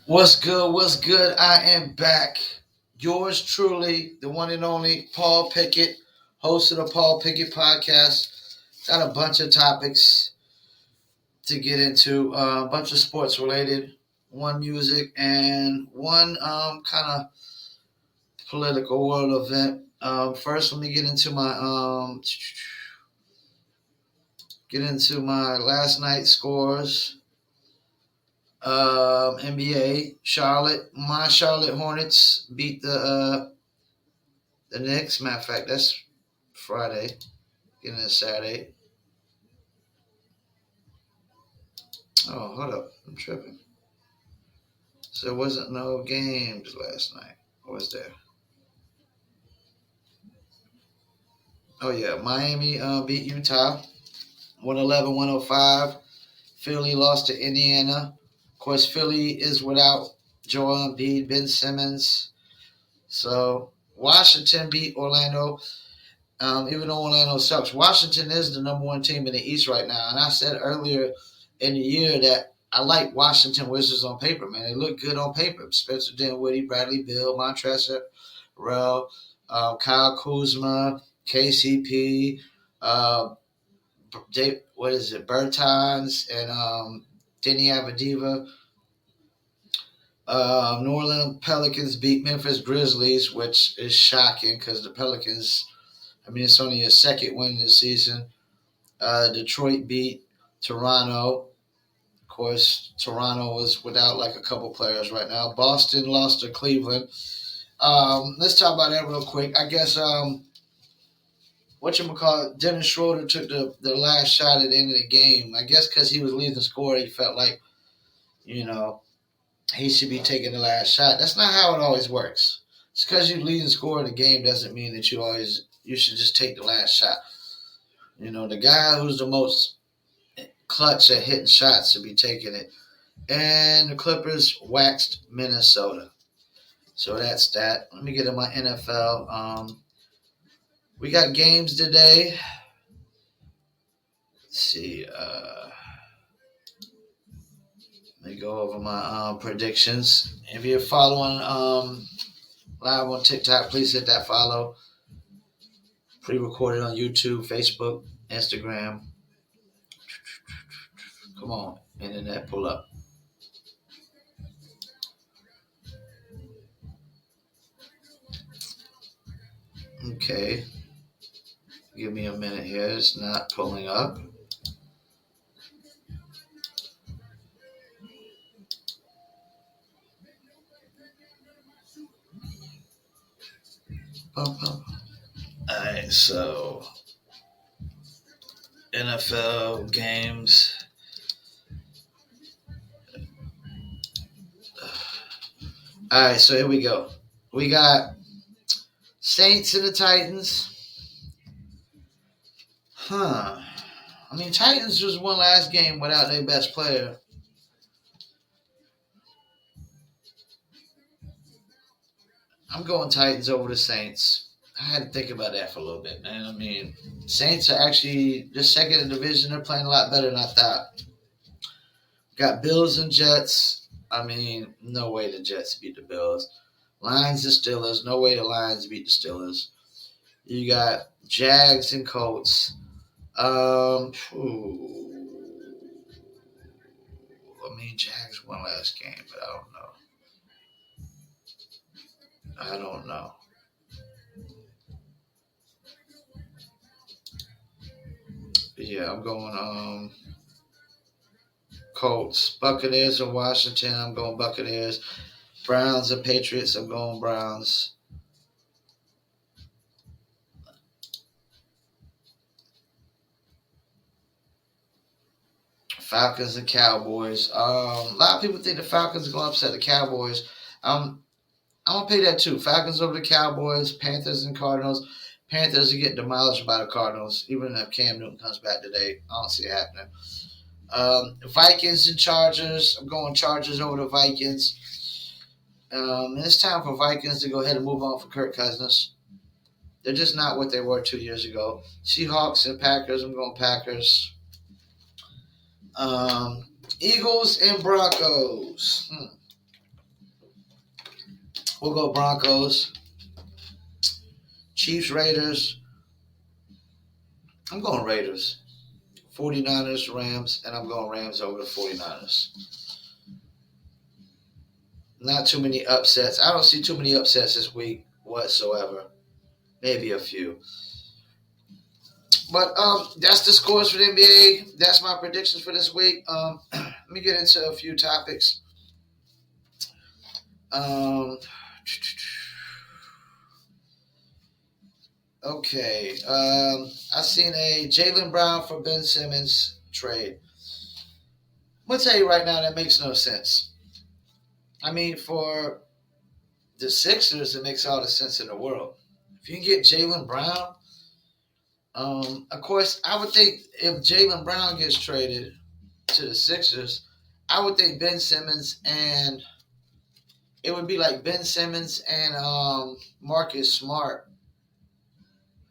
What's good? What's good? I am back. Yours truly, the one and only Paul Pickett, host of the Paul Pickett podcast. Got a bunch of topics to get into, a bunch of sports related, one music, and one kind of political world event. First, let me get into my last night's scores. NBA, my Charlotte Hornets beat the Knicks. Matter of fact, that's Friday, getting into Saturday. Oh, hold up, I'm tripping. So there wasn't no games last night. Or was there? Oh yeah, Miami beat Utah, 111-105. Philly lost to Indiana. Of course, Philly is without Joel Embiid, Ben Simmons. So Washington beat Orlando. Even though Orlando sucks, Washington is the number one team in the East right now. And I said earlier in the year that I like Washington Wizards on paper, man. They look good on paper. Spencer Dinwiddie, Bradley Beal, Montrezl Harrell, Kyle Kuzma, KCP, what is it, Bertans, and Denny Avdiva. New Orleans Pelicans beat Memphis Grizzlies, which is shocking because the Pelicans, it's only a second win this season. Detroit beat Toronto. Of course, Toronto was without like a couple players right now. Boston lost to Cleveland. Let's talk about that real quick. I guess Dennis Schroeder took the last shot at the end of the game. I guess because he was leading the score, he felt like, you know, he should be taking the last shot. That's not how it always works. Just because you lead the score in the game doesn't mean that you should just take the last shot. The guy who's the most clutch at hitting shots should be taking it. And the Clippers waxed Minnesota. So that's that. Let me get to my NFL. We got games today. Let's see. Let me go over my predictions. If you're following live on TikTok, please hit that follow. Pre-recorded on YouTube, Facebook, Instagram. Come on, internet, pull up. Okay. Give me a minute here. It's not pulling up. Alright, so NFL games. Alright, so here we go. We got Saints and the Titans. Titans just won last game without their best player. I'm going Titans over the Saints. I had to think about that for a little bit, man. Saints are actually just second in the division. They're playing a lot better than I thought. Got Bills and Jets. No way the Jets beat the Bills. Lions and Steelers. No way the Lions beat the Steelers. You got Jags and Colts. Jags won last game, but I don't know. Yeah, I'm going Colts. Buccaneers and Washington, I'm going Buccaneers. Browns and Patriots, I'm going Browns. Falcons and Cowboys. A lot of people think the Falcons are going to upset the Cowboys. I'm going to pay that too. Falcons over the Cowboys, Panthers and Cardinals. Panthers are getting demolished by the Cardinals, even if Cam Newton comes back today. I don't see it happening. Vikings and Chargers. I'm going Chargers over the Vikings. It's time for Vikings to go ahead and move on for Kirk Cousins. They're just not what they were 2 years ago. Seahawks and Packers. I'm going Packers. Eagles and Broncos. We'll go Broncos. Chiefs, Raiders. I'm going Raiders. 49ers, Rams, and I'm going Rams over the 49ers. Not too many upsets. I don't see too many upsets this week whatsoever. Maybe a few. But that's the scores for the NBA. That's my predictions for this week. Let me get into a few topics. Okay. I seen a Jaylen Brown for Ben Simmons trade. I'm going to tell you right now that makes no sense. I mean, for the Sixers, it makes all the sense in the world. If you can get Jaylen Brown, of course, I would think if Jaylen Brown gets traded to the Sixers, I would think Ben Simmons and it would be like Ben Simmons and Marcus Smart.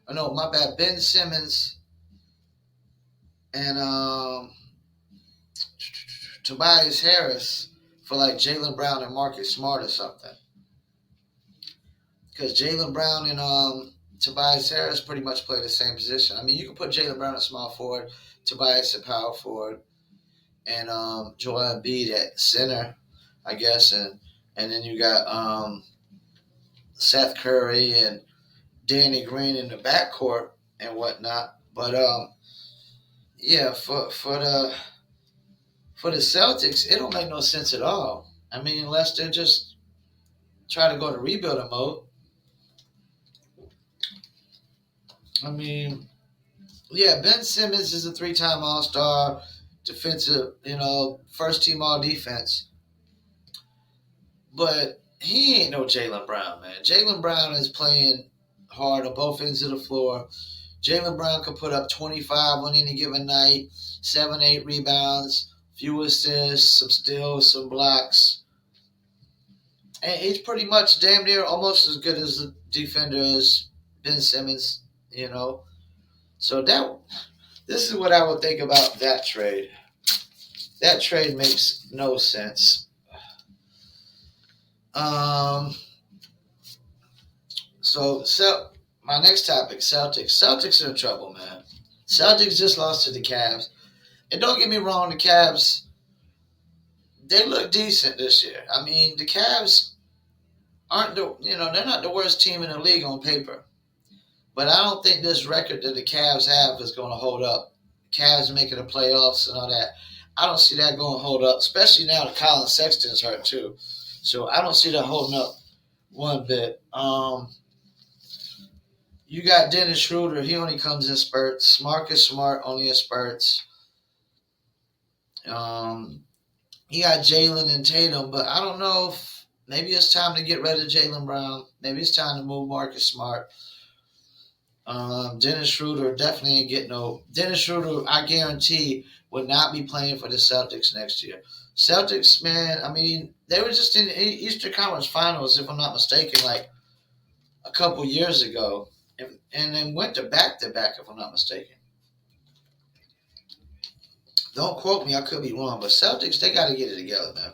Oh, no, my bad. Ben Simmons and Tobias Harris for like Jaylen Brown and Marcus Smart or something. Because Jaylen Brown and Tobias Harris pretty much play the same position. I mean, you can put Jaylen Brown at small forward, Tobias at power forward, and Joel Embiid at center, I guess, and then you got Seth Curry and Danny Green in the backcourt and whatnot. But yeah, for the Celtics, it don't make no sense at all. I mean, unless they're just trying to go to rebuilding mode. I mean, yeah, Ben Simmons is a 3-time All-Star, defensive, first team All Defense. But he ain't no Jaylen Brown, man. Jaylen Brown is playing hard on both ends of the floor. Jaylen Brown could put up 25 on any given night, 7, 8 rebounds, few assists, some steals, some blocks. And he's pretty much damn near almost as good as a defender as Ben Simmons, So this is what I would think about that trade. That trade makes no sense. So my next topic, Celtics. Celtics are in trouble, man. Celtics just lost to the Cavs. And don't get me wrong, the Cavs, they look decent this year. I mean, the Cavs aren't they're not the worst team in the league on paper. But I don't think this record that the Cavs have is going to hold up. Cavs making the playoffs and all that. I don't see that going to hold up, especially now that Colin Sexton's hurt too. So I don't see that holding up one bit. You got Dennis Schroeder. He only comes in spurts. Marcus Smart only in spurts. You got Jalen and Tatum, but I don't know if maybe it's time to get rid of Jaylen Brown. Maybe it's time to move Marcus Smart. Dennis Schroeder definitely ain't getting no. Dennis Schroeder, I guarantee, would not be playing for the Celtics next year. Celtics, man, I mean, they were just in the Eastern Conference Finals, if I'm not mistaken, like a couple years ago, and then went to back-to-back, if I'm not mistaken. Don't quote me, I could be wrong, but Celtics, they got to get it together, man.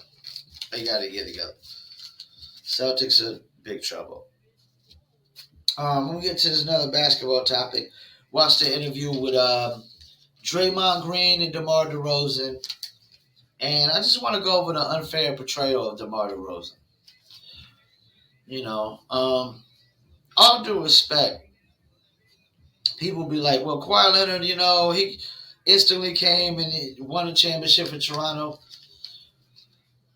They got to get it together. Celtics are big trouble. We'll get to this another basketball topic. Watched the interview with Draymond Green and DeMar DeRozan. And I just want to go over the unfair portrayal of DeMar DeRozan. All due respect, people be like, well, Kawhi Leonard, he instantly came and he won a championship in Toronto.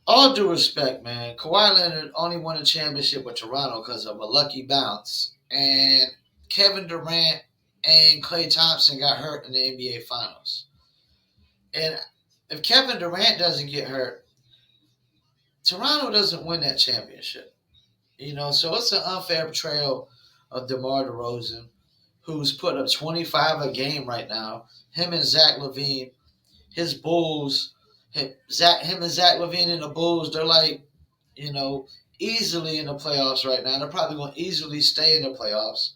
All due respect, man, Kawhi Leonard only won a championship with Toronto because of a lucky bounce. And Kevin Durant and Klay Thompson got hurt in the NBA Finals. And if Kevin Durant doesn't get hurt, Toronto doesn't win that championship. So it's an unfair portrayal of DeMar DeRozan, who's put up 25 a game right now. Him and Zach LaVine, his Bulls, him and Zach LaVine and the Bulls, they're like, easily in the playoffs right now. They're probably going to easily stay in the playoffs.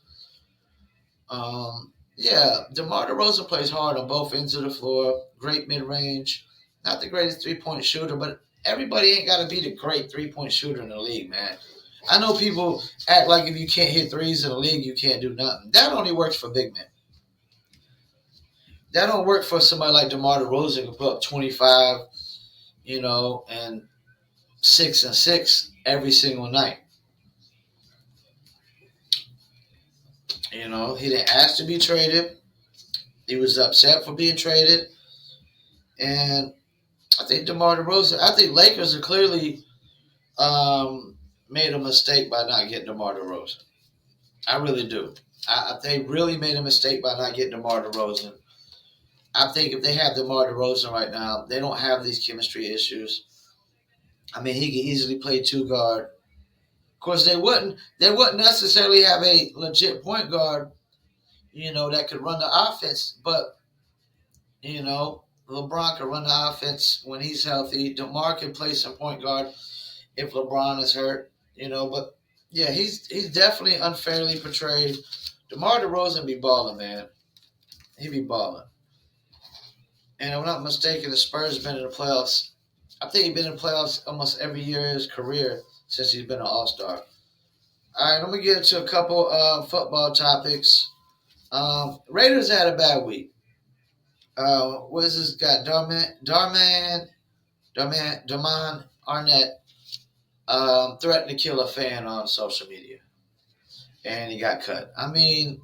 DeMar DeRozan plays hard on both ends of the floor. Great mid-range. Not the greatest three-point shooter, but everybody ain't got to be the great three-point shooter in the league, man. I know people act like if you can't hit threes in the league, you can't do nothing. That only works for big men. That don't work for somebody like DeMar DeRozan who put up 25, and 6 and 6 every single night. He didn't ask to be traded. He was upset for being traded. And I think DeMar DeRozan, I think Lakers are clearly made a mistake by not getting DeMar DeRozan. I really do. They really made a mistake by not getting DeMar DeRozan. I think if they have DeMar DeRozan right now, they don't have these chemistry issues. I mean, he could easily play two guard. Of course, they wouldn't. They wouldn't necessarily have a legit point guard, that could run the offense. But LeBron can run the offense when he's healthy. DeMar can play some point guard if LeBron is hurt. But yeah, he's definitely unfairly portrayed. DeMar DeRozan be balling, man. He be balling. And if I'm not mistaken, the Spurs been in the playoffs. I think he's been in the playoffs almost every year of his career since he's been an All-Star. All right, let me get into a couple football topics. Raiders had a bad week. What is this guy? Damon Arnette threatened to kill a fan on social media. And he got cut. I mean,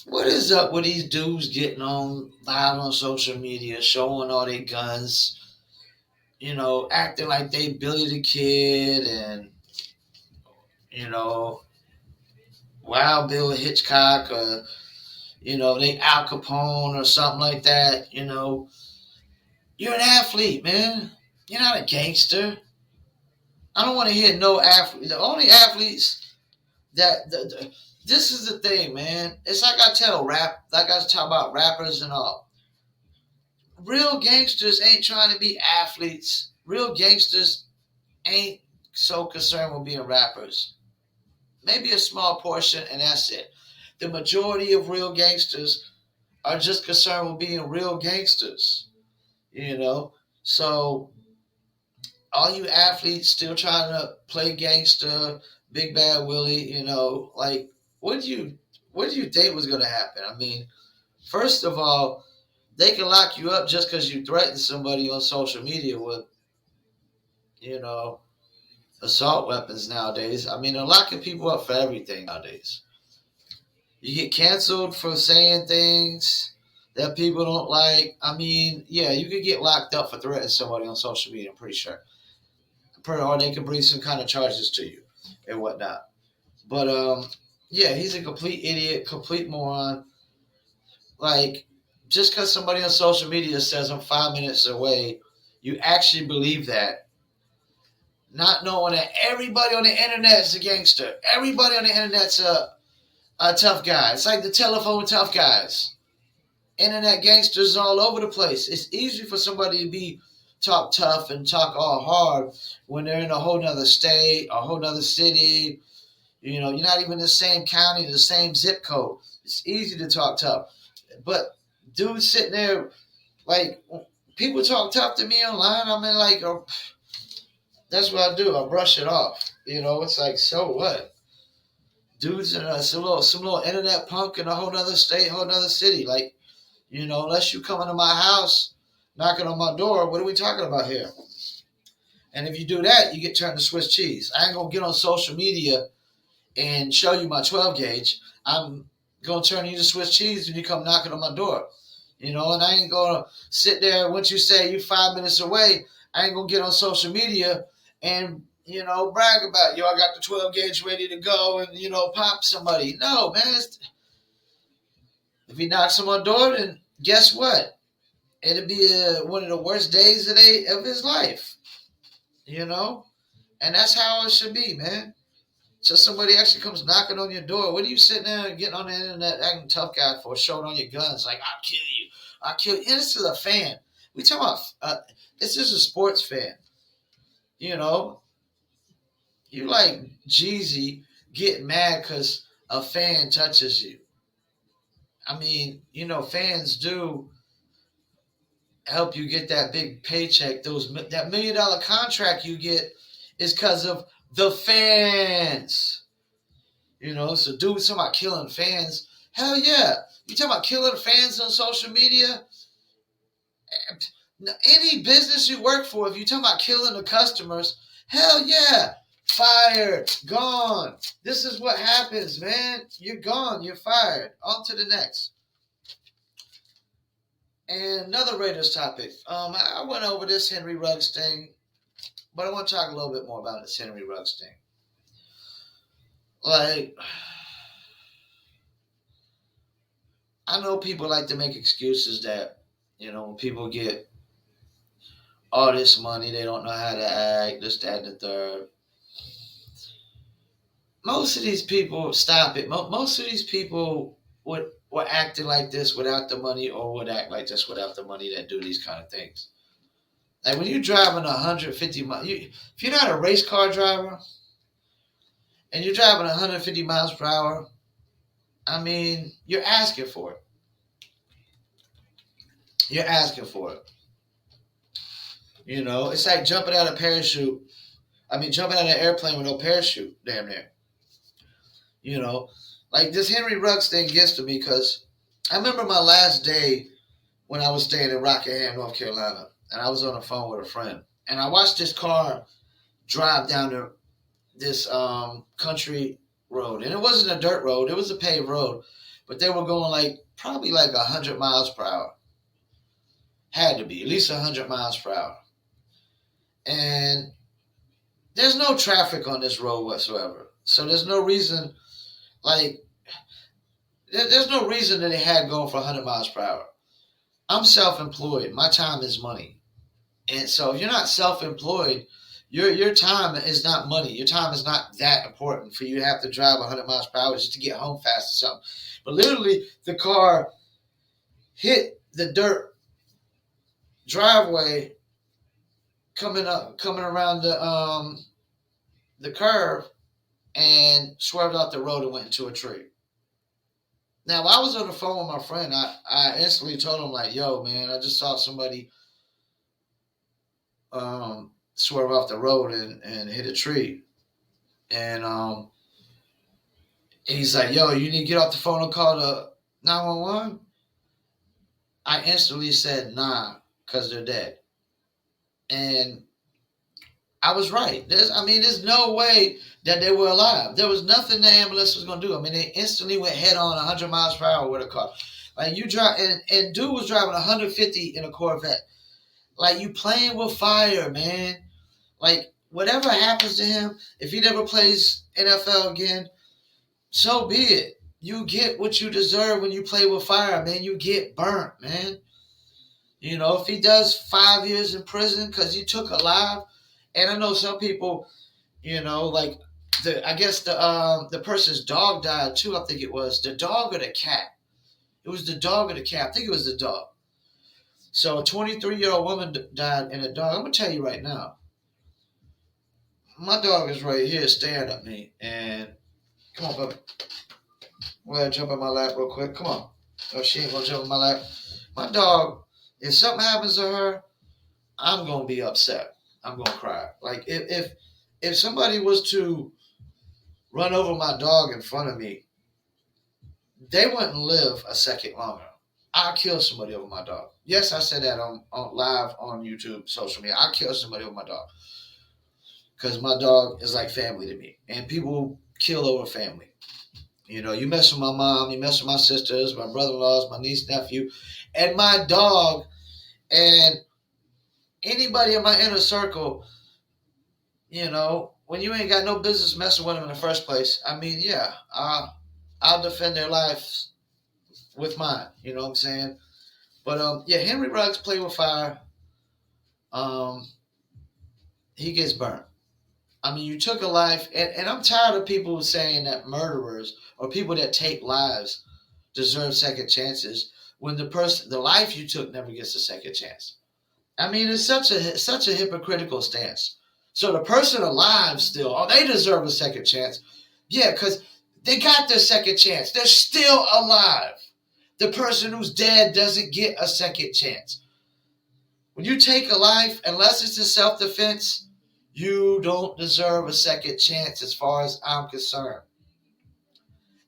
what is up with these dudes getting on live on social media, showing all their guns, acting like they Billy the Kid and, Wild Bill Hitchcock or, they Al Capone or something like that, You're an athlete, man. You're not a gangster. I don't want to hear no athlete. The only athletes this is the thing, man. It's like I talk about rappers and all. Real gangsters ain't trying to be athletes. Real gangsters ain't so concerned with being rappers. Maybe a small portion, and that's it. The majority of real gangsters are just concerned with being real gangsters. So all you athletes still trying to play gangster, Big Bad Willie, like what do you think was going to happen? I mean, first of all, they can lock you up just because you threaten somebody on social media with, assault weapons nowadays. I mean, they're locking people up for everything nowadays. You get canceled for saying things that people don't like. I mean, yeah, you could get locked up for threatening somebody on social media, I'm pretty sure. Or they could bring some kind of charges to you and whatnot. But, yeah, he's a complete idiot, complete moron. Like, just because somebody on social media says I'm 5 minutes away, you actually believe that. Not knowing that everybody on the internet is a gangster. Everybody on the internet's a tough guy. It's like the telephone tough guys. Internet gangsters all over the place. It's easy for somebody to be talk tough and talk all hard when they're in a whole nother state, a whole nother city. You're not even in the same county, the same zip code. It's easy to talk tough. But dudes sitting there, like, people talk tough to me online. I mean, like, that's what I do. I brush it off. It's like, so what? Dudes in some little internet punk in a whole nother state, whole nother city. Like, unless you come into my house, knocking on my door, what are we talking about here? And if you do that, you get turned to Swiss cheese. I ain't going to get on social media and show you my 12 gauge. I'm going to turn you to Swiss cheese when you come knocking on my door. And I ain't going to sit there once you say you're 5 minutes away. I ain't going to get on social media and, brag about, I got the 12 gauge ready to go and, pop somebody. No, man. If he knocks on my door, then guess what? It'll be one of the worst days of his life. And that's how it should be, man. So somebody actually comes knocking on your door. What are you sitting there and getting on the internet acting tough guy for, showing on your guns? Like, I'll kill you. I'll kill you. And this is a fan. We talking about, it's just a sports fan. You like Jeezy get mad because a fan touches you. I mean, fans do help you get that big paycheck. That $1 million contract you get is because of the fans. You know, so dudes talking about killing fans. Hell yeah. You talking about killing fans on social media? Any business you work for, if you talking about killing the customers, hell yeah. Fired. Gone. This is what happens, man. You're gone. You're fired. On to the next. And another Raiders topic. I went over this Henry Ruggs thing, but I want to talk a little bit more about this Henry Ruggs thing. Like, I know people like to make excuses that, you know, when people get all this money, they don't know how to act, this, that, and the third. Most of these people, stop it. Most of these people were acting like this without the money, or would act like this without the money, that do these kind of things. Like when you're driving 150 miles, if you're not a race car driver and you're driving 150 miles per hour, I mean, you're asking for it. You're asking for it. You know, it's like jumping out of parachute. Jumping out of an airplane with no parachute, damn near. You know, like this Henry Ruggs thing gets to me because I remember my last day when I was staying in Rockingham, North Carolina, and I was on the phone with a friend, and I watched this car drive down this country road, and it wasn't a dirt road; it was a paved road, but they were going probably 100 miles per hour. Had to be at least 100 miles per hour, and there's no traffic on this road whatsoever, so there's no reason. There's no reason that they had going for 100 miles per hour. I'm self-employed. My time is money. And so if you're not self-employed, your time is not money. Your time is not that important for you to have to drive 100 miles per hour just to get home fast or something. But literally, the car hit the dirt driveway coming around the curve, and swerved off the road and went into a tree. Now, while I was on the phone with my friend, I instantly told him, yo, man, I just saw somebody swerve off the road and hit a tree. And he's like, yo, you need to get off the phone and call the 911? I instantly said, nah, because they're dead. And I was right. There's no way that they were alive. There was nothing the ambulance was going to do. They instantly went head on 100 miles per hour with a car. You drive, and dude was driving 150 in a Corvette. You playing with fire, man. Whatever happens to him, if he never plays NFL again, so be it. You get what you deserve when you play with fire, man. You get burnt, man. You know, if he does 5 years in prison because he took a life. And I know some people, you know, I guess the person's dog died too. I think it was the dog or the cat. It was the dog or the cat. I think it was the dog. So a 23-year-old woman died, and a dog. I'm gonna tell you right now, my dog is right here staring at me. And come on, puppy. Well, jump in my lap real quick. Come on. Oh, she ain't gonna jump in my lap. My dog. If something happens to her, I'm gonna be upset. I'm gonna cry. If somebody was to run over my dog in front of me, they wouldn't live a second longer. I'll kill somebody over my dog. Yes, I said that on live on YouTube, social media. I'll kill somebody over my dog. Because my dog is like family to me. And people kill over family. You know, you mess with my mom, you mess with my sisters, my brother-in-laws, my niece, nephew, and my dog, and anybody in my inner circle, you know, when you ain't got no business messing with them in the first place, yeah, I'll defend their lives with mine. You know what I'm saying? But yeah, Henry Ruggs played with fire. He gets burnt. You took a life, and I'm tired of people saying that murderers or people that take lives deserve second chances when the life you took never gets a second chance. It's such a hypocritical stance. So the person alive still, they deserve a second chance. Yeah, because they got their second chance. They're still alive. The person who's dead doesn't get a second chance. When you take a life, unless it's in self-defense, You don't deserve a second chance as far as I'm concerned.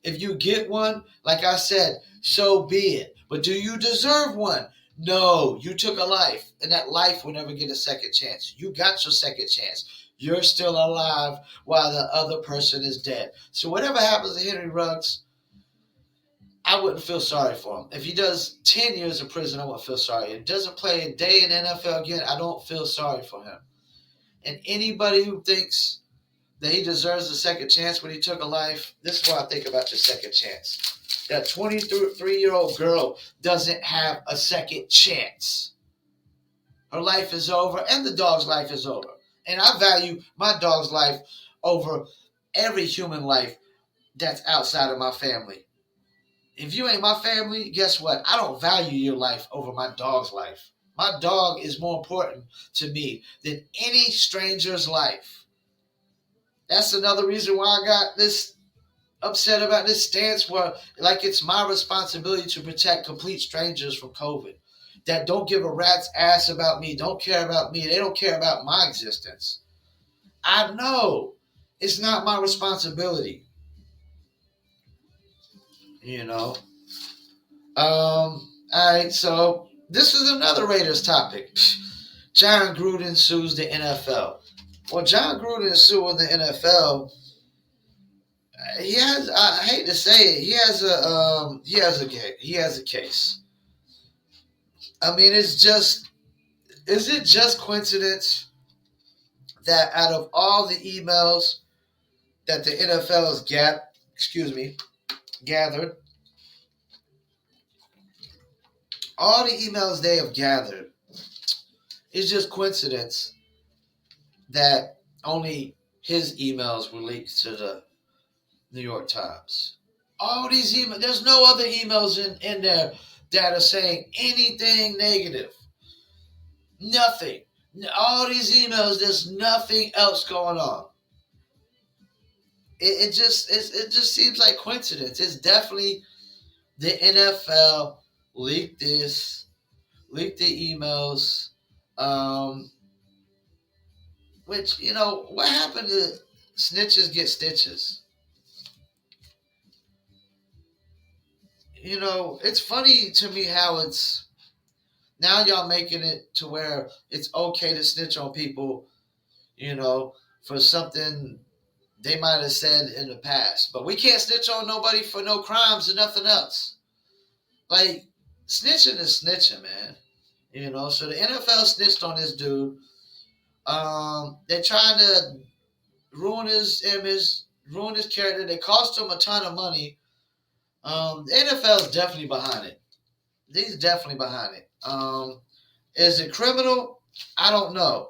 If you get one, like I said, so be it. But do you deserve one? No, you took a life, and that life will never get a second chance. You got your second chance. You're still alive while the other person is dead. So whatever happens to Henry Ruggs, I wouldn't feel sorry for him. If he does 10 years in prison, I wouldn't feel sorry. If he doesn't play a day in the NFL again, I don't feel sorry for him. And anybody who thinks that he deserves a second chance when he took a life, this is what I think about your second chance. That 23-year-old girl doesn't have a second chance. Her life is over, and the dog's life is over. And I value my dog's life over every human life that's outside of my family. If you ain't my family, guess what? I don't value your life over my dog's life. My dog is more important to me than any stranger's life. That's another reason why I got this upset about this stance where like it's my responsibility to protect complete strangers from COVID that don't give a rat's ass about me, don't care about me. They don't care about my existence. I know it's not my responsibility. You know. All right, so this is another Raiders topic. John Gruden sues the NFL. Well, John Gruden is suing the NFL. He has, I hate to say it, he has a case. I mean, is it just coincidence that out of all the emails that the NFL has gathered, all the emails they have gathered, it's just coincidence that only his emails were leaked to the New York Times. All these emails, there's no other emails in there that are saying anything negative. Nothing. All these emails, there's nothing else going on. It just seems like coincidence. It's definitely the NFL leaked the emails. Which, what happened to snitches get stitches? It's funny to me how it's now y'all making it to where it's okay to snitch on people, for something they might have said in the past. But we can't snitch on nobody for no crimes or nothing else. Like, snitching is snitching, man. So the NFL snitched on this dude. They're trying to ruin his image, ruin his character. They cost him a ton of money. The NFL is definitely behind it. He's definitely behind it. Is it criminal? I don't know.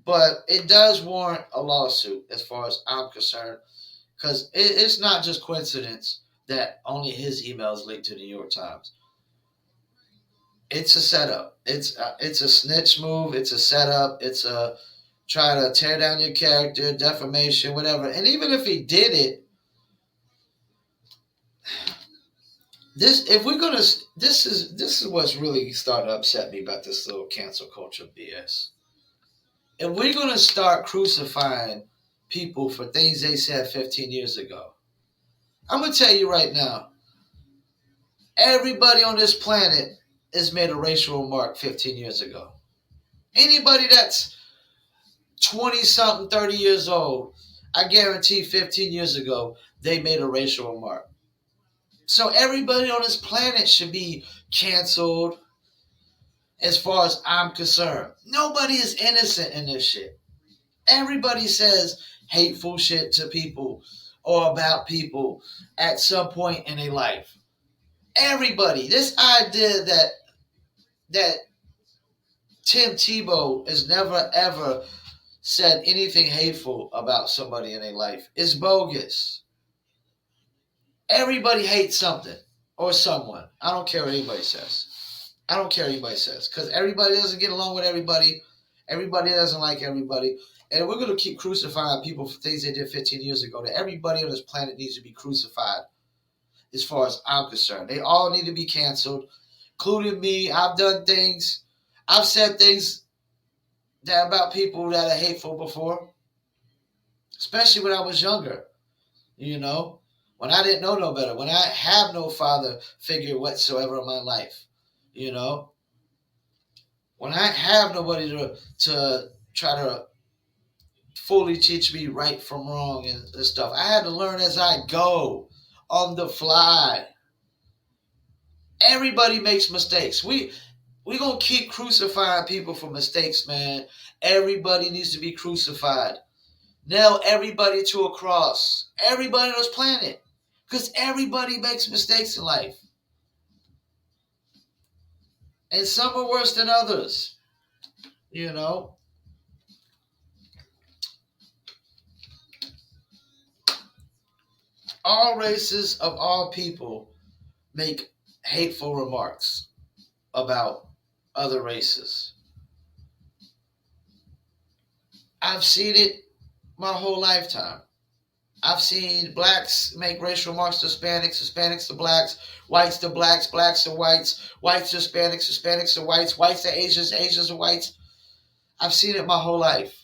But it does warrant a lawsuit as far as I'm concerned. Because it's not just coincidence that only his emails linked to the New York Times. It's a setup. It's a snitch move. It's a setup. It's a try to tear down your character, defamation, whatever. And even if he did it, this is what's really starting to upset me about this little cancel culture BS. If we're gonna start crucifying people for things they said 15 years ago, I'm gonna tell you right now, everybody on this planet has made a racial remark 15 years ago. Anybody that's 20-something, 30 years old, I guarantee 15 years ago, they made a racial remark. So everybody on this planet should be canceled as far as I'm concerned. Nobody is innocent in this shit. Everybody says hateful shit to people or about people at some point in their life. Everybody. This idea that Tim Tebow has never ever said anything hateful about somebody in their life is bogus. Everybody hates something or someone. I don't care what anybody says. Because everybody doesn't get along with everybody. Everybody doesn't like everybody. And we're going to keep crucifying people for things they did 15 years ago. That everybody on this planet needs to be crucified as far as I'm concerned. They all need to be canceled, including me. I've done things. I've said things that about people that are hateful before, especially when I was younger. You know, when I didn't know no better, when I have no father figure whatsoever in my life. You know, when I have nobody to try to fully teach me right from wrong and stuff. I had to learn as I go on the fly. Everybody makes mistakes. We gonna keep crucifying people for mistakes, man. Everybody needs to be crucified. Nail everybody to a cross. Everybody on this planet. Because everybody makes mistakes in life. And some are worse than others. You know? All races of all people make hateful remarks about other races. I've seen it my whole lifetime. I've seen blacks make racial remarks to Hispanics, Hispanics to blacks to blacks to whites to Hispanics, Hispanics to whites to Asians, Asians to whites. I've seen it my whole life.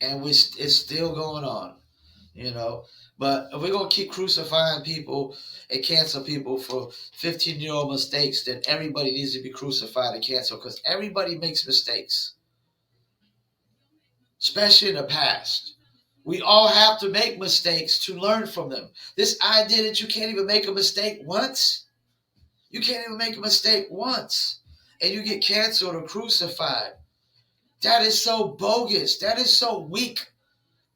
And it's still going on, you know. But if we're going to keep crucifying people and cancel people for 15-year-old mistakes, then everybody needs to be crucified and canceled because everybody makes mistakes, especially in the past. We all have to make mistakes to learn from them. This idea that you can't even make a mistake once, you can't even make a mistake once, and you get canceled or crucified. That is so bogus. That is so weak.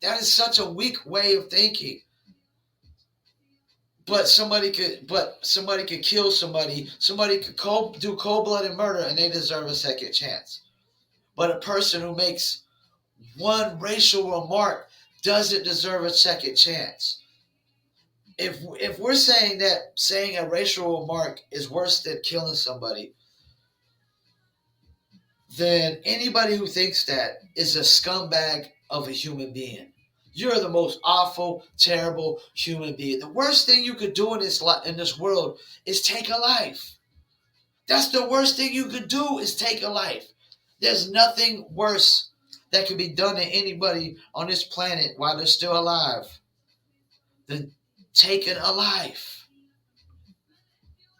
That is such a weak way of thinking. But somebody could kill somebody. Somebody could do cold-blooded murder, and they deserve a second chance. But a person who makes one racial remark doesn't deserve a second chance. If we're saying that saying a racial remark is worse than killing somebody, then anybody who thinks that is a scumbag of a human being. You're the most awful, terrible human being. The worst thing you could do in this world is take a life. That's the worst thing you could do is take a life. There's nothing worse that could be done to anybody on this planet while they're still alive than taking a life.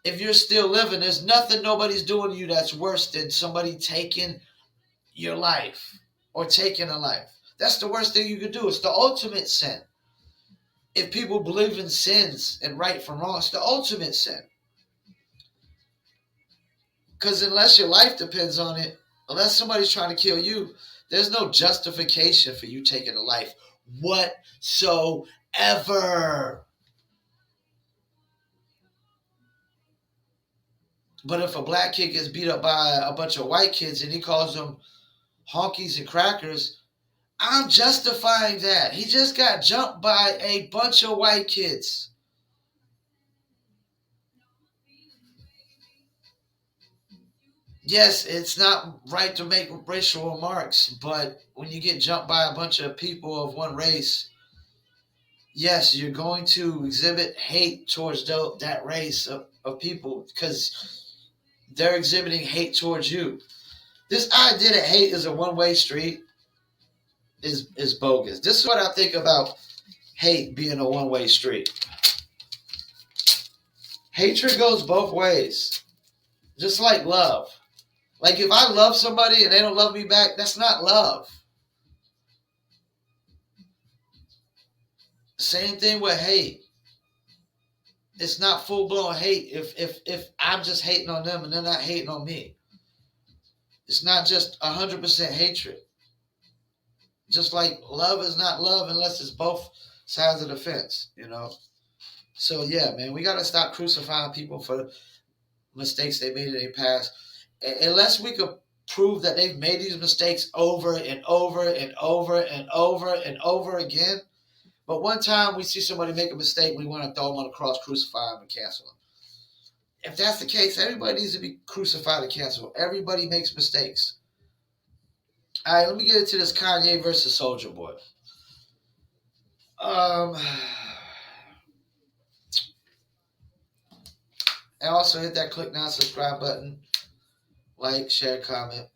If you're still living, there's nothing nobody's doing to you that's worse than somebody taking your life or taking a life. That's the worst thing you could do. It's the ultimate sin. If people believe in sins and right from wrong, it's the ultimate sin. Because unless your life depends on it, unless somebody's trying to kill you, there's no justification for you taking a life whatsoever. But if a black kid gets beat up by a bunch of white kids and he calls them honkies and crackers, I'm justifying that. He just got jumped by a bunch of white kids. Yes, it's not right to make racial remarks, but when you get jumped by a bunch of people of one race, yes, you're going to exhibit hate towards that race of people because they're exhibiting hate towards you. This idea that hate is a one-way street is bogus. This is what I think about hate being a one-way street. Hatred goes both ways, just like love. Like if I love somebody and they don't love me back, that's not love. Same thing with hate. It's not full-blown hate if I'm just hating on them and they're not hating on me. It's not just 100% hatred. Just like love is not love unless it's both sides of the fence, you know? So, yeah, man, we got to stop crucifying people for mistakes they made in their past. Unless we could prove that they've made these mistakes over and over and over and over and over again. But one time we see somebody make a mistake, we want to throw them on the cross, crucify them, and cancel them. If that's the case, everybody needs to be crucified and canceled. Everybody makes mistakes. All right, let me get into this Kanye versus Soulja Boy. And also hit that click now, subscribe button, like, share, comment.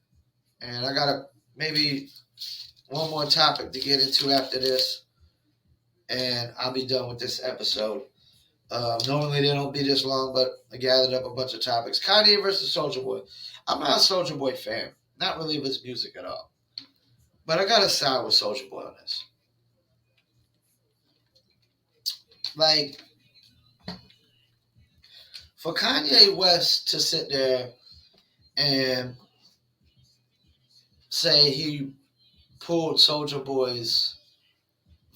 And I got maybe one more topic to get into after this, and I'll be done with this episode. Normally they don't be this long, but I gathered up a bunch of topics. Kanye versus Soldier Boy. I'm not a Soldier Boy fan, not really of his music at all. But I gotta side with Soldier Boy on this. Like, for Kanye West to sit there and say he pulled Soldier Boy's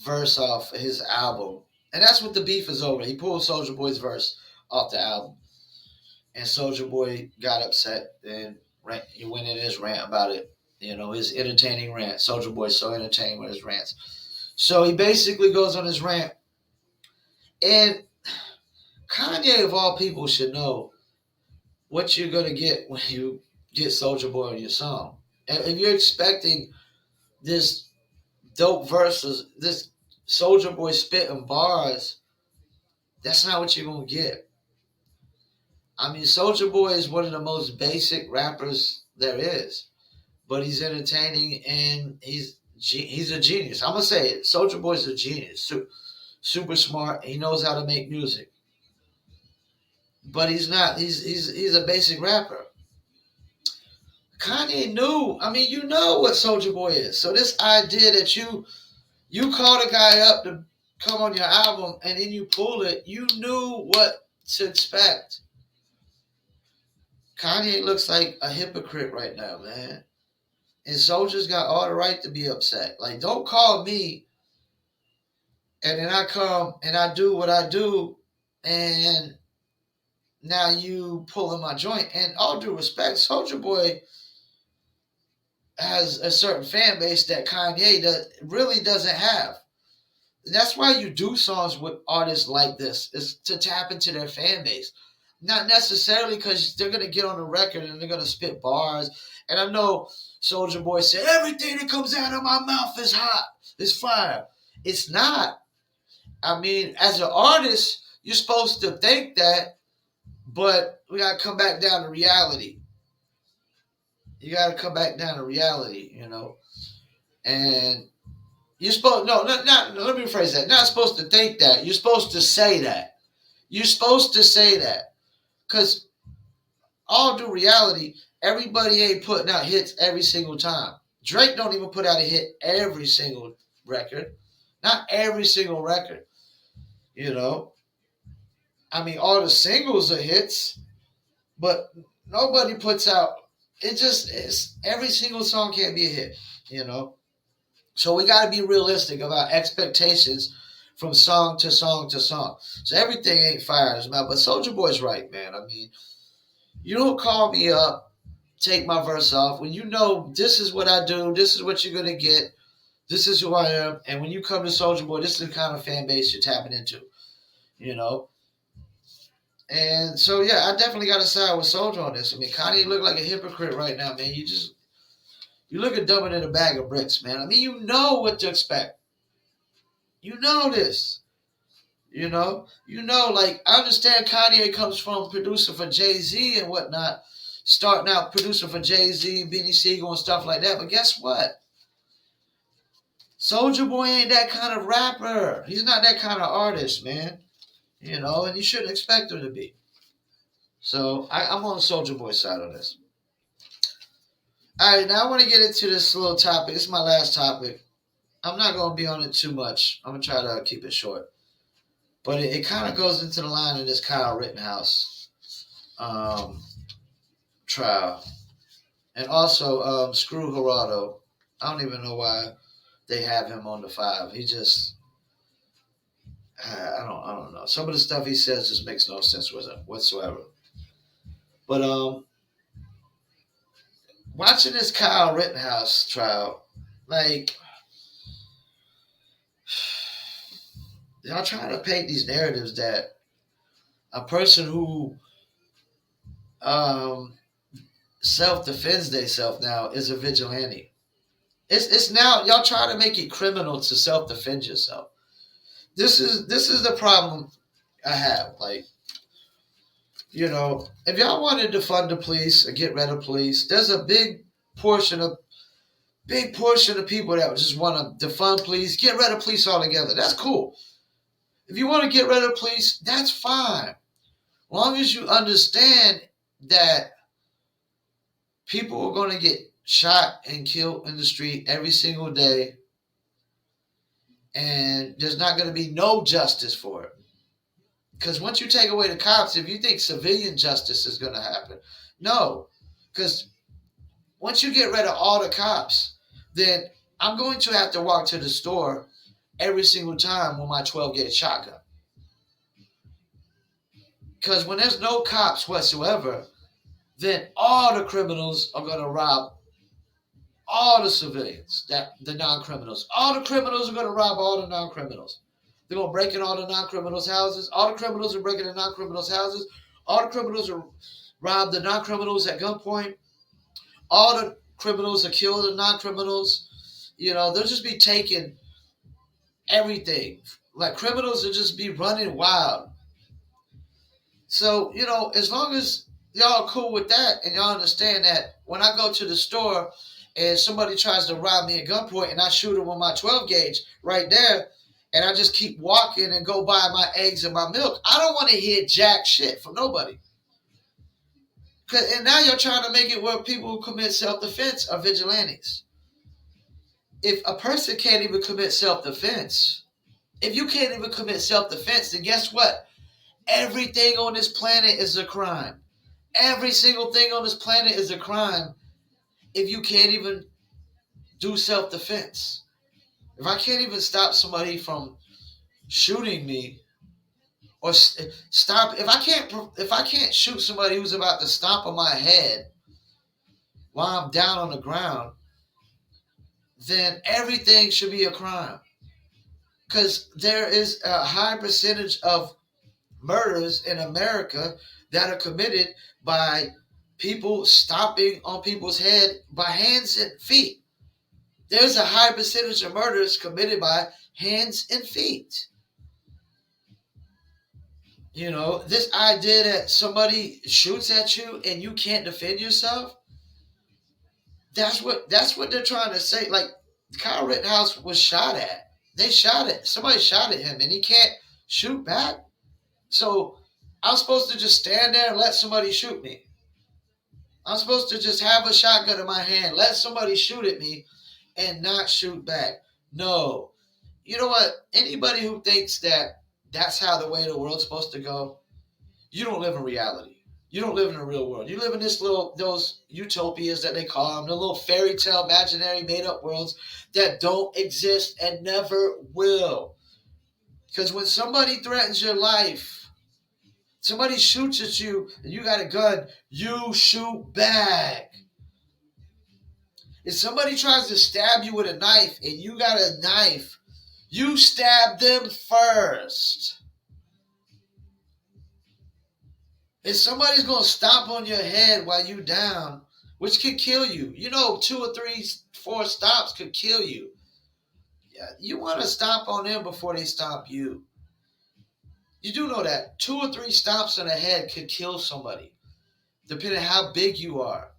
verse off his album, and that's what the beef is over. He pulled Soldier Boy's verse off the album, and Soldier Boy got upset and he went in his rant about it. You know, his entertaining rant. Soldier Boy's so entertaining with his rants. So he basically goes on his rant, and Kanye, of all people, should know what you're gonna get when you get Soldier Boy on your song. And if you're expecting this dope verses, this Soldier Boy spitting bars, that's not what you're gonna get. I mean, Soldier Boy is one of the most basic rappers there is, but he's entertaining and he's a genius. I'm gonna say it. Soldier Boy's a genius, super smart. He knows how to make music, but he's not. He's a basic rapper. Kanye knew. I mean, you know what Soldier Boy is. So this idea that you called a guy up to come on your album and then you pull it, you knew what to expect. Kanye looks like a hypocrite right now, man. And Soldier's got all the right to be upset. Like, don't call me and then I come and I do what I do and now you pulling my joint. And all due respect, Soldier Boy has a certain fan base that Kanye really doesn't have. And that's why you do songs with artists like this, is to tap into their fan base. Not necessarily because they're going to get on the record and they're going to spit bars. And I know Soldier Boy said, everything that comes out of my mouth is hot, it's fire. It's not. I mean, as an artist, you're supposed to think that, but we got to come back down to reality. You got to come back down to reality, you know. And you're supposed, no, not, let me rephrase that. Not supposed to think that. You're supposed to say that. You're supposed to say that. Because all due reality, everybody ain't putting out hits every single time. Drake don't even put out a hit every single record. Not every single record. You know. I mean, all the singles are hits, but nobody puts out, every single song can't be a hit, you know. So we got to be realistic about expectations from song to song to song. So everything ain't fire as well. But Soldier Boy's right, man. I mean, you don't call me up, take my verse off, when you know this is what I do, this is what you're going to get, this is who I am. And when you come to Soldier Boy, this is the kind of fan base you're tapping into, you know. And so, yeah, I definitely got to side with Soldier on this. I mean, Kanye look like a hypocrite right now, man. You look at dumber than a bag of bricks, man. I mean, you know what to expect. You know this. You know, like, I understand Kanye comes from producer for Jay-Z and whatnot, starting out producer for Jay-Z, Beanie Siegel and stuff like that. But guess what? Soldier Boy ain't that kind of rapper. He's not that kind of artist, man. You know, and you shouldn't expect him to be. So I'm on Soldier Boy's side on this. All right, now I want to get into this little topic. This is my last topic. I'm not going to be on it too much. I'm going to try to keep it short. But it kind of goes into the line of this Kyle Rittenhouse trial. And also, screw Geraldo. I don't even know why they have him on the 5. He just... I don't know. Some of the stuff he says just makes no sense whatsoever. But watching this Kyle Rittenhouse trial, like, y'all trying to paint these narratives that a person who self-defends themselves now is a vigilante. It's now y'all try to make it criminal to self-defend yourself. This is the problem I have. Like, you know, if y'all wanted to defund the police or get rid of police, there's a big portion of big portion of people that just want to defund police, get rid of police altogether. That's cool. If you want to get rid of police, that's fine. As long as you understand that people are going to get shot and killed in the street every single day, and there's not going to be no justice for it. Because once you take away the cops, if you think civilian justice is going to happen, no. Because once you get rid of all the cops, then I'm going to have to walk to the store every single time with my 12-gauge shotgun. Because when there's no cops whatsoever, then all the criminals are going to rob all the civilians, the non-criminals. All the criminals are going to rob all the non-criminals. They're going to break in all the non-criminals' houses. All the criminals are breaking in non-criminals' houses. All the criminals are rob the non-criminals at gunpoint. All the criminals are kill the non-criminals. They'll just be taking everything. Like, criminals will just be running wild. So, as long as y'all are cool with that and y'all understand that when I go to the store and somebody tries to rob me at gunpoint and I shoot them with my 12-gauge right there and I just keep walking and go buy my eggs and my milk, I don't want to hear jack shit from nobody. And now you're trying to make it where people who commit self-defense are vigilantes. If a person can't even commit self-defense, if you can't even commit self-defense, then guess what? Everything on this planet is a crime. Every single thing on this planet is a crime if you can't even do self-defense. If I can't even stop somebody from shooting me or stop, if I can't shoot somebody who's about to stomp on my head while I'm down on the ground, then everything should be a crime. Because there is a high percentage of murders in America that are committed by people stomping on people's head by hands and feet. There's a high percentage of murders committed by hands and feet. This idea that somebody shoots at you and you can't defend yourself, that's what they're trying to say. Like, Kyle Rittenhouse was shot at. Somebody shot at him and he can't shoot back. So I'm supposed to just stand there and let somebody shoot me. I'm supposed to just have a shotgun in my hand, let somebody shoot at me, and not shoot back. No. You know what? Anybody who thinks that that's how the way of the world's supposed to go, you don't live in reality. You don't live in the real world. You live in those utopias that they call them, the little fairy tale, imaginary, made-up worlds that don't exist and never will. Because when somebody threatens your life, somebody shoots at you and you got a gun, you shoot back. If somebody tries to stab you with a knife and you got a knife, you stab them first. If somebody's going to stomp on your head while you down, which could kill you. 2 or 3, 4 stomps could kill you. Yeah, you want to stomp on them before they stomp you. You do know that 2 or 3 stomps on the head could kill somebody, depending on how big you are.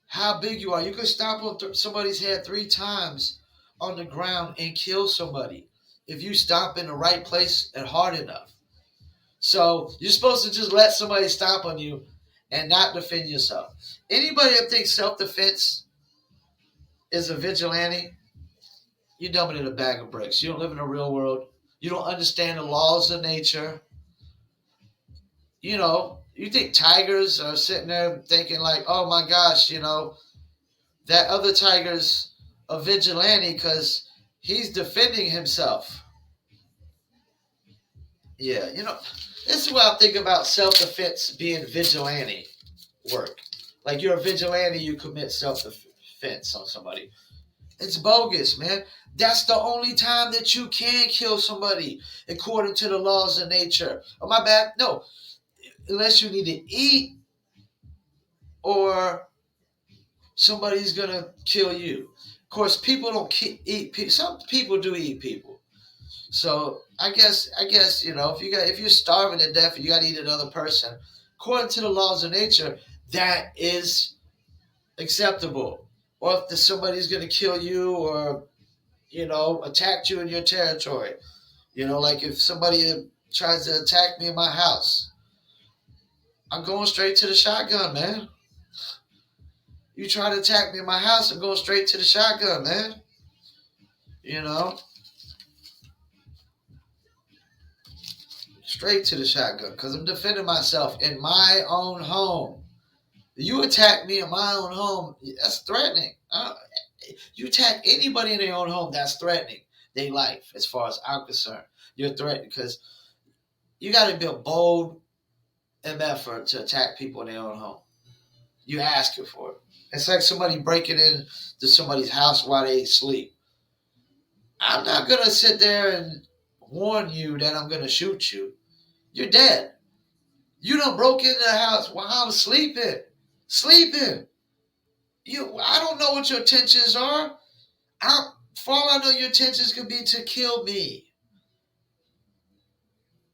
How big you are. You could stomp on somebody's head 3 times on the ground and kill somebody if you stomp in the right place and hard enough. So you're supposed to just let somebody stomp on you and not defend yourself. Anybody that thinks self-defense is a vigilante, you're dumping in a bag of bricks. You don't live in the real world. You don't understand the laws of nature. You think tigers are sitting there thinking like, oh my gosh, that other tiger's a vigilante because he's defending himself. Yeah, this is what I think about self-defense being vigilante work. Like, you're a vigilante, you commit self-defense on somebody. It's bogus, man. That's the only time that you can kill somebody according to the laws of nature. Oh, my bad. No. Unless you need to eat or somebody's going to kill you. Of course, people don't eat people. Some people do eat people. So I guess if you're starving to death and you got to eat another person, according to the laws of nature, that is acceptable. Or if somebody's going to kill you or, attack you in your territory. Like if somebody tries to attack me in my house, I'm going straight to the shotgun, man. You try to attack me in my house, I'm going straight to the shotgun, man. Straight to the shotgun because I'm defending myself in my own home. You attack me in my own home, that's threatening. You attack anybody in their own home, that's threatening their life, as far as I'm concerned. You're threatening because you got to be a bold effort to attack people in their own home. You asking for it. It's like somebody breaking into somebody's house while they sleep. I'm not going to sit there and warn you that I'm going to shoot you. You're dead. You done broke into the house while I'm sleeping. Sleeping. I don't know what your intentions are. For all I know, your intentions could be to kill me.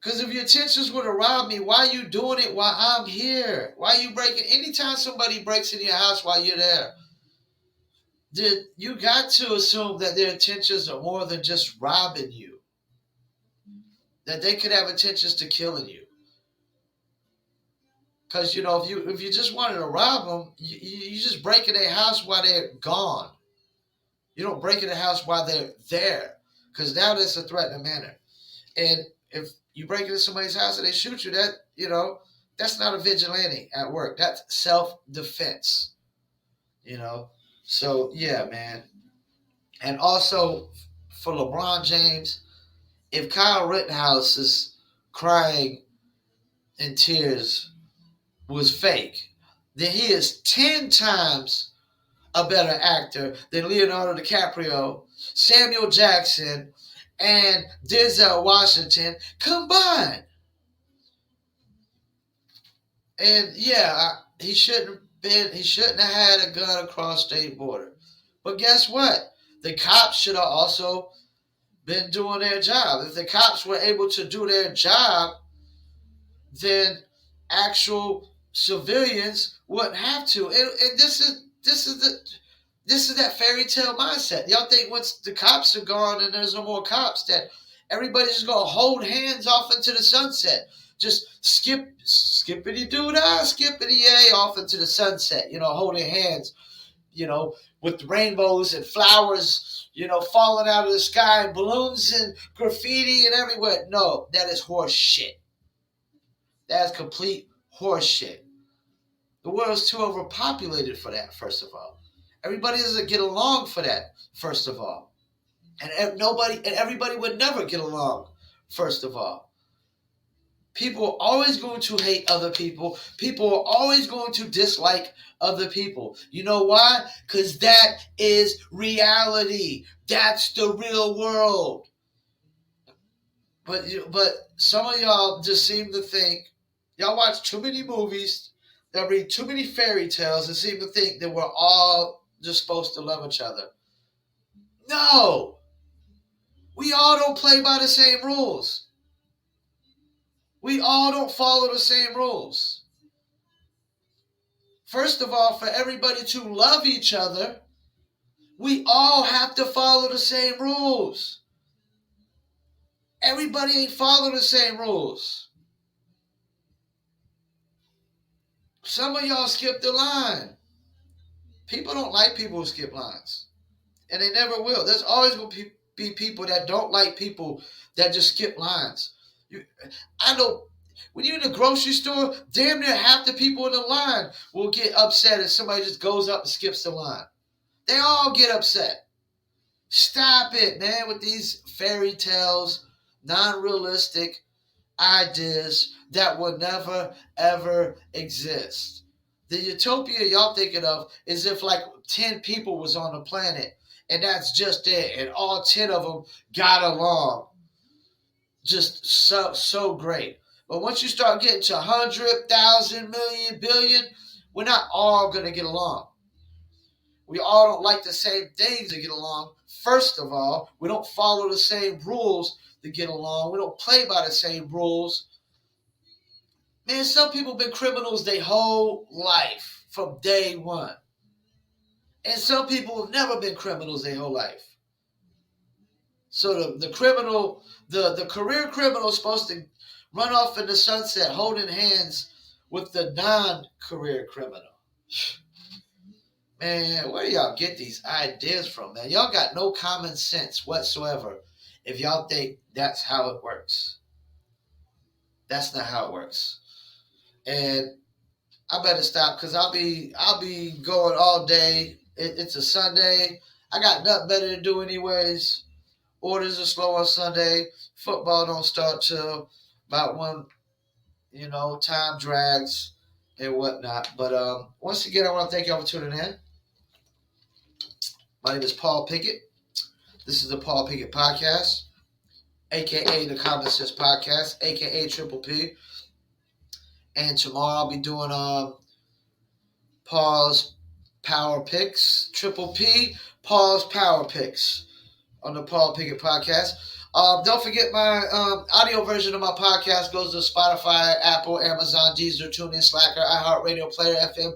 Because if your intentions were to rob me, why are you doing it while I'm here? Why are you breaking? Anytime somebody breaks into your house while you're there, you got to assume that their intentions are more than just robbing you. That they could have intentions to killing you. Because, if you just wanted to rob them, you just break in their house while they're gone. You don't break in the house while they're there. Because now that's a threatening manner. And if you break into somebody's house and they shoot you, that's not a vigilante at work. That's self-defense. So, yeah, man. And also, for LeBron James, if Kyle Rittenhouse is crying in tears was fake, then he is 10 times a better actor than Leonardo DiCaprio, Samuel Jackson, and Denzel Washington combined. And yeah, he shouldn't have had a gun across state border. But guess what? The cops should have also been doing their job. If the cops were able to do their job, then actual civilians wouldn't have to. And this is that fairy tale mindset. Y'all think once the cops are gone and there's no more cops, that everybody's just gonna hold hands off into the sunset, just skippity doo dah, skippity yay off into the sunset. Holding hands, with rainbows and flowers, falling out of the sky, and balloons and graffiti and everywhere. No, that is horse shit. That is complete horse shit. The world is too overpopulated for that, first of all. Everybody doesn't get along for that, first of all. And everybody would never get along, first of all. People are always going to hate other people. People are always going to dislike other people. You know why? Because that is reality. That's the real world. But some of y'all just seem to think, y'all watch too many movies, y'all read too many fairy tales, and seem to think that we're all just supposed to love each other. No! We all don't play by the same rules. We all don't follow the same rules. First of all, for everybody to love each other, we all have to follow the same rules. Everybody ain't following the same rules. Some of y'all skip the line. People don't like people who skip lines. And they never will. There's always going to be people that don't like people that just skip lines. I know when you're in the grocery store, damn near half the people in the line will get upset if somebody just goes up and skips the line. They all get upset. Stop it, man, with these fairy tales, non-realistic ideas that will never, ever exist. The utopia y'all thinking of is if like 10 people was on the planet and that's just it, and all 10 of them got along. Just so great. But once you start getting to 100,000, million, billion, we're not all going to get along. We all don't like the same things to get along. First of all, we don't follow the same rules to get along. We don't play by the same rules. Man, some people have been criminals their whole life from day one. And some people have never been criminals their whole life. So the criminal, the career criminal is supposed to run off in the sunset holding hands with the non-career criminal. Man, where do y'all get these ideas from, man? Y'all got no common sense whatsoever if y'all think that's how it works. That's not how it works. And I better stop because I'll be going all day. It's a Sunday. I got nothing better to do anyways. Orders are slow on Sunday. Football don't start till about when, time drags and whatnot. But once again, I want to thank y'all for tuning in. My name is Paul Pickett. This is the Paul Pickett Podcast, a.k.a. the Common Sense Podcast, a.k.a. Triple P. And tomorrow I'll be doing Paul's Power Picks, Triple P, Paul's Power Picks on the Paul Pickett Podcast. Don't forget my audio version of my podcast goes to Spotify, Apple, Amazon, Deezer, TuneIn, Slacker, iHeartRadio, Player FM,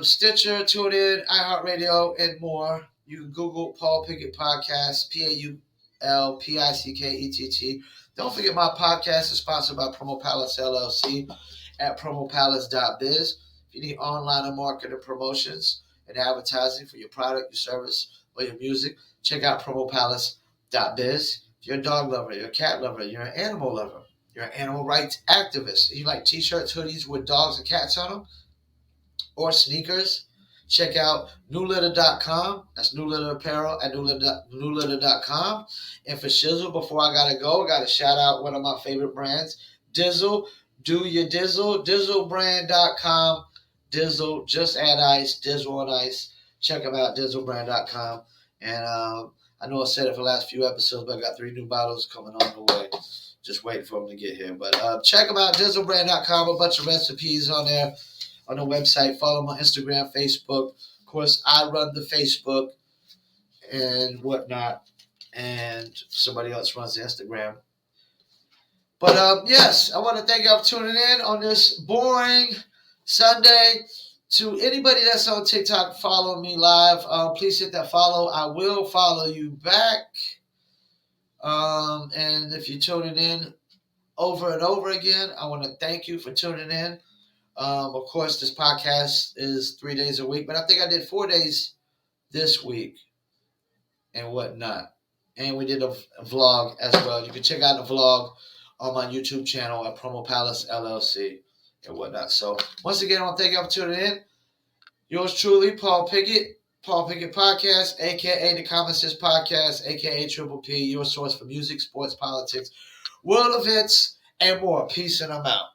Stitcher, TuneIn, iHeartRadio, and more. You can Google Paul Pickett Podcast, PaulPickett. Don't forget my podcast is sponsored by Promo Palace LLC at promopalace.biz. If you need online and marketing promotions and advertising for your product, your service, or your music, check out promopalace.biz. If you're a dog lover, you're a cat lover, you're an animal lover, you're an animal rights activist, you like t-shirts, hoodies with dogs and cats on them, or sneakers, check out newlitter.com. That's New Litter Apparel at newlitter.com. And for shizzle, before I got to shout out one of my favorite brands, Dizzle. Do your Dizzle. Dizzlebrand.com. Dizzle, just add ice. Dizzle on ice. Check them out, dizzlebrand.com. And I know I said it for the last few episodes, but I got 3 new bottles coming on the way. Just waiting for them to get here. But check them out, dizzlebrand.com. A bunch of recipes on there on the website. Follow them on Instagram, Facebook. Of course, I run the Facebook and whatnot. And somebody else runs the Instagram. But yes, I want to thank you for tuning in on this boring Sunday. To anybody that's on TikTok, follow me live. Please hit that follow. I will follow you back. And if you're tuning in over and over again, I want to thank you for tuning in. Of course, this podcast is 3 days a week, but I think I did 4 days this week and whatnot. And we did a vlog as well. You can check out the vlog on my YouTube channel at Promo Palace LLC and whatnot. So once again, I want to thank you for tuning in. Yours truly, Paul Pickett Podcast, a.k.a. the Common Sense Podcast, a.k.a. Triple P, your source for music, sports, politics, world events, and more. Peace, and I'm out.